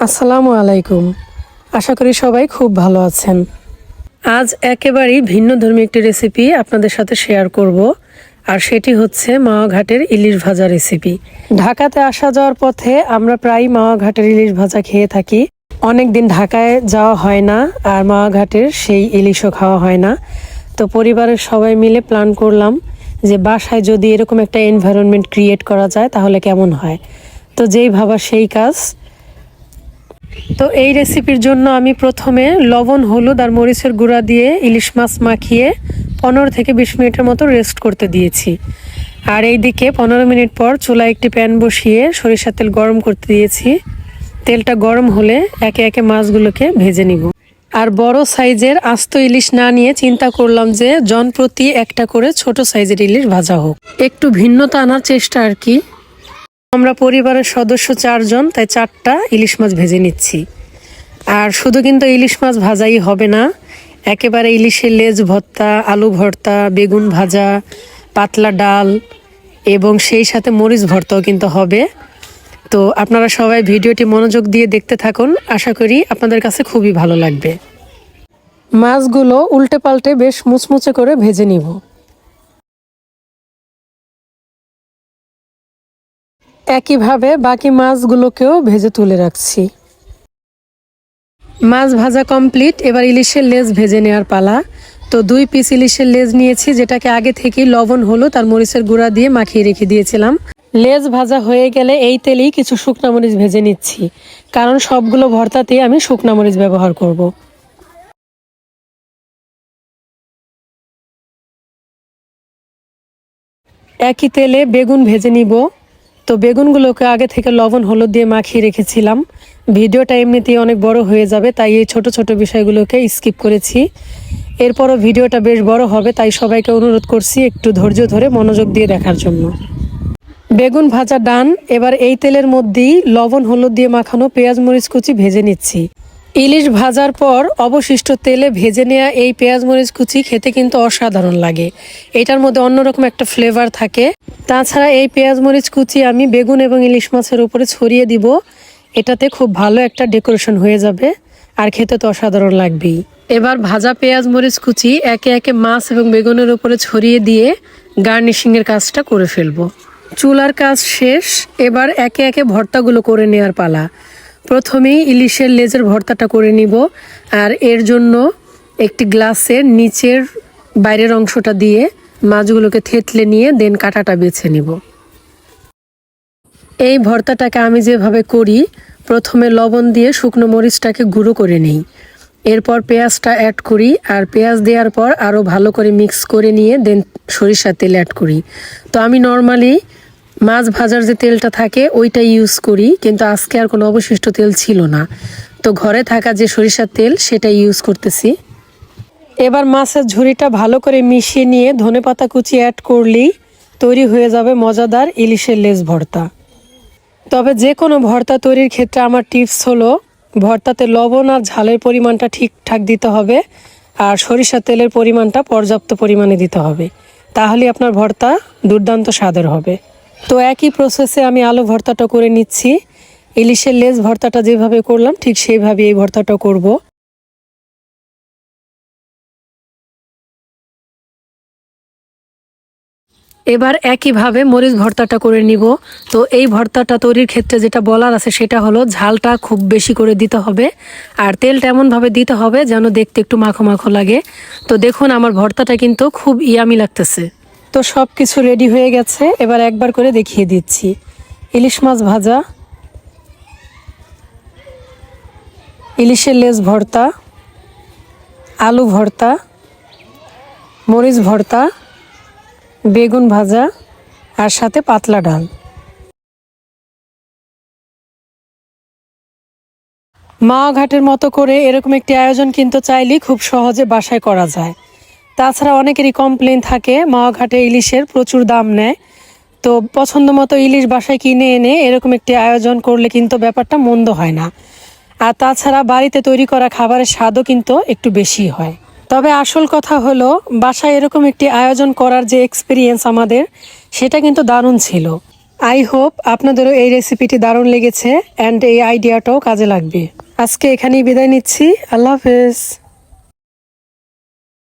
আসসালামু আলাইকুম। আশা করি সবাই খুব ভালো আছেন। আজ একেবারেই ভিন্নধর্মী একটি রেসিপি আপনাদের সাথে শেয়ার করব, আর সেটি হচ্ছে মাওয়া ঘাটের ইলিশ ভাজা রেসিপি। ঢাকাতে আসা যাওয়ার পথে আমরা প্রায় মাওয়া ঘাটের ইলিশ ভাজা খেয়ে থাকি। অনেক দিন ঢাকায় যাওয়া হয় না, আর মাওয়া ঘাটের সেই ইলিশও খাওয়া হয় না। তো পরিবারের সবাই মিলে প্ল্যান করলাম যে বাসায় যদি এরকম একটা এনভায়রনমেন্ট ক্রিয়েট করা যায় তাহলে কেমন হয়। তো যেই ভাবা সেই কাজ। তো এই রেসিপির জন্য আমি প্রথমে লবণ, হলুদ আর মরিচের গুঁড়া দিয়ে ইলিশ মাছ মাখিয়ে 15 থেকে 20 মিনিটের মতো রেস্ট করতে দিয়েছি। আর এইদিকে 15 মিনিট পর চুলায় একটি প্যান বসিয়ে সরিষার তেল গরম করতে দিয়েছি। তেলটা গরম হলে একে একে মাছগুলোকে ভেজে নিব। আর বড় সাইজের আস্ত ইলিশ না নিয়ে চিন্তা করলাম যে জনপ্রতি একটা করে ছোট সাইজের ইলিশ ভাজা হোক, একটু ভিন্নতা আনার চেষ্টা আর কি। আমরা পরিবারের সদস্য 4 জন, তাই 4টা ইলিশ মাছ ভেজে নিচ্ছি। আর শুধু কিন্তু ইলিশ মাছ ভাজাই হবে না, একেবারে ইলিশের লেজ ভর্তা, আলু ভর্তা, বেগুন ভাজা, পাতলা ডাল এবং সেই সাথে মরিচ ভর্তাও কিন্তু হবে। তো আপনারা সবাই ভিডিওটি মনোযোগ দিয়ে দেখতে থাকুন, আশা করি আপনাদের কাছে খুবই ভালো লাগবে। মাছগুলো উল্টে পাল্টে বেশ মুচমুচে করে ভেজে নিব। একইভাবে বাকি মাছগুলোকেও ভেজে তুলে রাখছি। মাছ ভাজা কমপ্লিট, এবার ইলিশের লেজ ভেজে নেওয়ার পালা। তো 2 পিস ইলিশের লেজ নিয়েছি, যেটাকে আগে থেকেই লবণ, হলুদ আর মরিচের গুঁড়া দিয়ে মাখিয়ে রেখে দিয়েছিলাম। লেজ ভাজা হয়ে গেলে এই তেলেই কিছু শুকনা মরিচ ভেজে নিচ্ছি, কারণ সবগুলো ভর্তাতেই আমি শুকনা মরিচ ব্যবহার করব। একই তেলে বেগুন ভেজে নিব। তো বেগুনগুলোকে আগে থেকে লবণ, হলুদ দিয়ে মাখিয়ে রেখেছিলাম। ভিডিওটা এমনিতেই অনেক বড় হয়ে যাবে, তাই এই ছোট ছোট বিষয়গুলোকে স্কিপ করেছি। এরপরও ভিডিওটা বেশ বড় হবে, তাই সবাইকে অনুরোধ করছি একটু ধৈর্য ধরে মনোযোগ দিয়ে দেখার জন্য। বেগুন ভাজা ডান। এবার এই তেলের মধ্যেই লবণ, হলুদ দিয়ে মাখানো পেঁয়াজ, মরিচ কুচি ভেজে নিচ্ছি। ইলিশ ভাজার পর অবশিষ্ট তেলে ভেজে নেওয়া এই পেঁয়াজ, মরিচ কুচি খেতে কিন্তু অসাধারণ লাগে। এটার মধ্যে অন্যরকম একটা ফ্লেভার থাকে। তাছাড়া এই পেঁয়াজ, মরিচ কুচি আমি বেগুন এবং ইলিশ মাছের উপরে ছড়িয়ে দিব। এটাতে খুব ভালো একটা ডেকোরেশন হয়ে যাবে, আর খেতে তো অসাধারণ লাগবেই। এবার ভাজা পেঁয়াজ, মরিচ কুচি একে একে মাছ এবং বেগুনের উপরে ছড়িয়ে দিয়ে গার্নিশিংয়ের কাজটা করে ফেলবো। চুলার কাজ শেষ, এবার একে একে ভর্তাগুলো করে নেওয়ার পালা। প্রথমেই ইলিশের লেজের ভর্তাটা করে নিব, আর এর জন্য একটি গ্লাসের নিচের বাইরের অংশটা দিয়ে মাছগুলোকে থেতলে নিয়ে দেন কাঁটাটা বেছে নিব। এই ভর্তাটাকে আমি যেভাবে করি, প্রথমে লবণ দিয়ে শুকনো মরিচটাকে গুঁড়ো করে নিই, এরপর পেঁয়াজটা অ্যাড করি, আর পেঁয়াজ দেওয়ার পর আরও ভালো করে মিক্স করে নিয়ে দেন সরিষার তেল অ্যাড করি। তো আমি নর্মালি মাছ ভাজার যে তেলটা থাকে ওইটা ইউজ করি, কিন্তু আজকে আর কোনো অবশিষ্ট তেল ছিল না, তো ঘরে থাকা যে সরিষার তেল সেটা ইউজ করতেছি। এবার মাছের ঝুড়িটা ভালো করে মিশিয়ে নিয়ে ধনেপাতা কুচি অ্যাড করলেই তৈরি হয়ে যাবে মজাদার ইলিশের লেজ ভর্তা। তবে যে কোনো ভর্তা তৈরির ক্ষেত্রে আমার টিপস হলো ভর্তাতে লবণ আর ঝালের পরিমাণটা ঠিকঠাক দিতে হবে, আর সরিষার তেলের পরিমাণটা পর্যাপ্ত পরিমাণে দিতে হবে, তাহলে আপনার ভর্তা দুর্দান্ত স্বাদের হবে। তো একই প্রসেসে আমি আলু ভর্তাটা করে নিচ্ছি। ইলিশের লেজ ভর্তাটা যেভাবে করলাম ঠিক সেইভাবে এই ভর্তাটা করব। এবার একইভাবে মরিচ ভর্তাটা করে নিব। তো এই ভর্তাটা তৈরির ক্ষেত্রে যেটা বলার আছে সেটা হলো ঝালটা খুব বেশি করে দিতে হবে, আর তেলটা এমনভাবে দিতে হবে যেন দেখতে একটু মাখো মাখো লাগে। তো দেখুন আমার ভর্তাটা কিন্তু খুব ইয়ামি লাগতেছে। তো সব কিছু রেডি হয়ে গেছে, এবার একবার করে দেখিয়ে দিচ্ছি। ইলিশ মাছ ভাজা, ইলিশের লেজ ভর্তা, আলু ভর্তা, মরিচ ভর্তা, বেগুন ভাজা, আর সাথে পাতলা ডাল। মাওয়া ঘাটের মতো করে এরকম একটি আয়োজন কিন্তু চাইলেই খুব সহজে বাসায় করা যায়। তাছাড়া অনেকেরই কমপ্লেন থাকে মাওয়া ঘাটে ইলিশের প্রচুর দাম নেয়। তো পছন্দ মতো ইলিশ বাসায় কিনে এনে এরকম একটি আয়োজন করলে কিন্তু ব্যাপারটা মন্দ হয় না। আর তাছাড়া বাড়িতে তৈরি করা খাবারের স্বাদও কিন্তু একটু বেশি হয়। তবে আসল কথা হলো বাসায় এরকম একটি আয়োজন করার যে এক্সপিরিয়েন্স আমাদের, সেটা কিন্তু দারুণ ছিল। আই হোপ আপনাদেরও এই রেসিপিটি দারুণ লেগেছে অ্যান্ড এই আইডিয়াটাও কাজে লাগবে। আজকে এখানেই বিদায় নিচ্ছি। আল্লাহ হাফেজ।